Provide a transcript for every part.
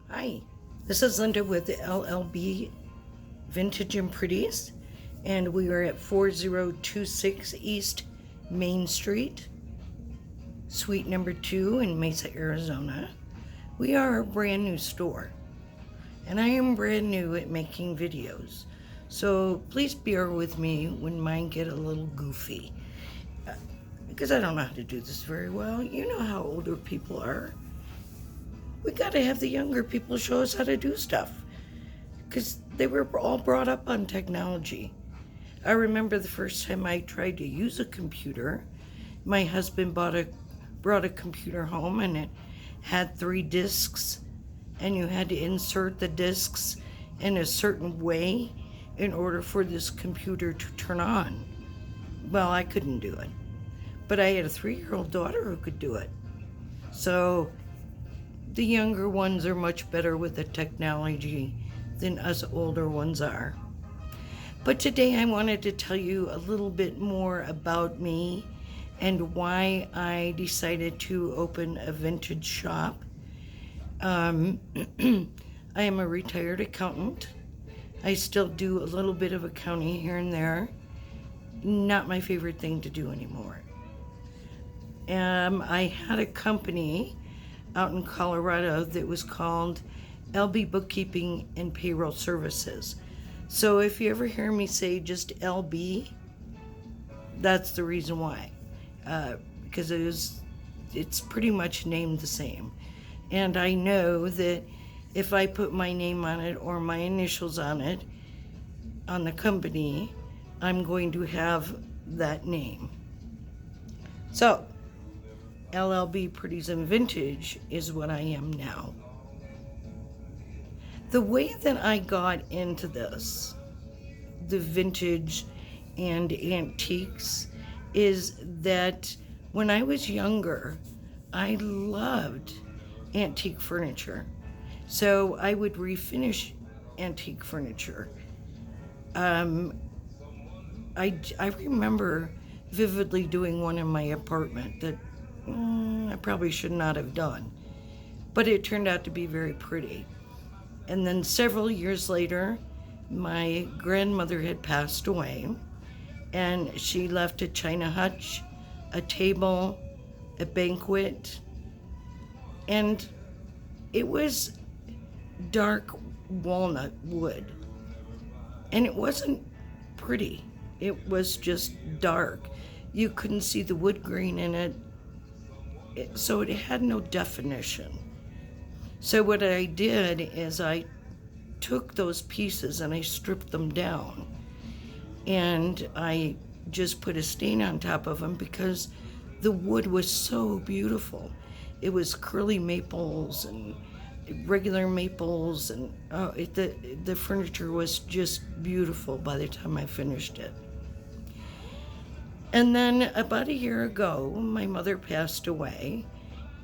Hi, this is Linda with the LLB Vintage and Pretties, and we are at 4026 East Main Street, suite number 2 in Mesa, Arizona. We are a brand new store, and I am brand new at making videos, so please bear with me when mine get a little goofy, because I don't know how to do this very well. You know how older people are. We gotta have the younger people show us how to do stuff, because they were all brought up on technology. I remember the first time I tried to use a computer, my husband brought a computer home, and it had 3 discs, and you had to insert the discs in a certain way in order for this computer to turn on. Well, I couldn't do it, but I had a 3-year-old daughter who could do it. So the younger ones are much better with the technology than us older ones are. But today I wanted to tell you a little bit more about me and why I decided to open a vintage shop. I am a retired accountant. I still do a little bit of accounting here and there. Not my favorite thing to do anymore. I had a company out in Colorado that was called LB Bookkeeping and Payroll Services. So if you ever hear me say just LB, that's the reason why. Because it's pretty much named the same. And I know that if I put my name on it or my initials on it, on the company, I'm going to have that name. So LLB Pretties and Vintage is what I am now. The way that I got into this, the vintage and antiques, is that when I was younger, I loved antique furniture. So I would refinish antique furniture. I remember vividly doing one in my apartment that I probably should not have done, but it turned out to be very pretty. And then several years later, my grandmother had passed away, and she left a china hutch, a table, a banquet, and it was dark walnut wood. And it wasn't pretty. It was just dark. You couldn't see the wood grain in it. So it had no definition. So what I did is I took those pieces and I stripped them down, and I just put a stain on top of them because the wood was so beautiful. It was curly maples and regular maples, and the furniture was just beautiful by the time I finished it. And then about a year ago, my mother passed away,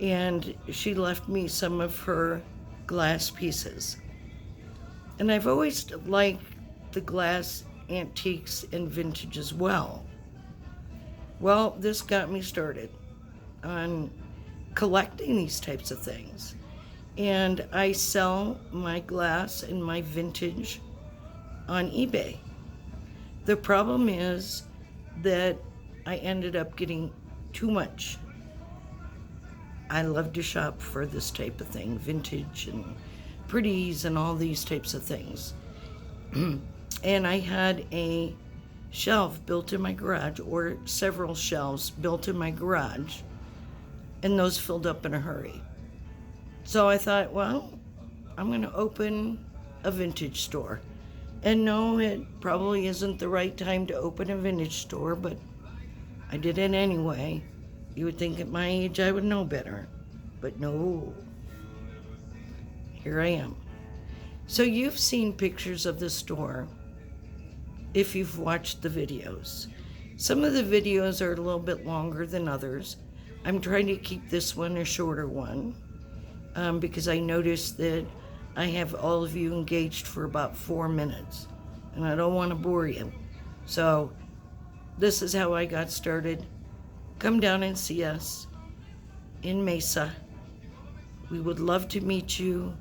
and she left me some of her glass pieces. And I've always liked the glass antiques and vintage as well. Well, this got me started on collecting these types of things. And I sell my glass and my vintage on eBay. The problem is that I ended up getting too much. I love to shop for this type of thing, vintage and pretties and all these types of things. And I had a shelf built in my garage, or several shelves built in my garage, and those filled up in a hurry. So I thought, well, I'm going to open a vintage store. And no, it probably isn't the right time to open a vintage store, but I did it anyway. You would think at my age I would know better, but no. Here I am. So you've seen pictures of the store if you've watched the videos. Some of the videos are a little bit longer than others. I'm trying to keep this one a shorter one because I noticed that I have all of you engaged for about 4 minutes, and I don't want to bore you. So this is how I got started. Come down and see us in Mesa. We would love to meet you.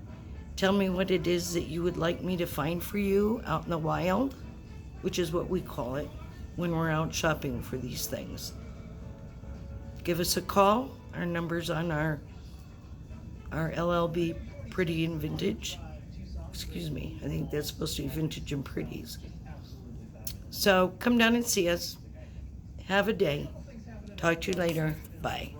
Tell me what it is that you would like me to find for you out in the wild, which is what we call it when we're out shopping for these things. Give us a call. Our number's on our LLB Pretty and Vintage. Excuse me, I think that's supposed to be Vintage and Pretties. So come down and see us. Have a day. Talk to you later. Bye.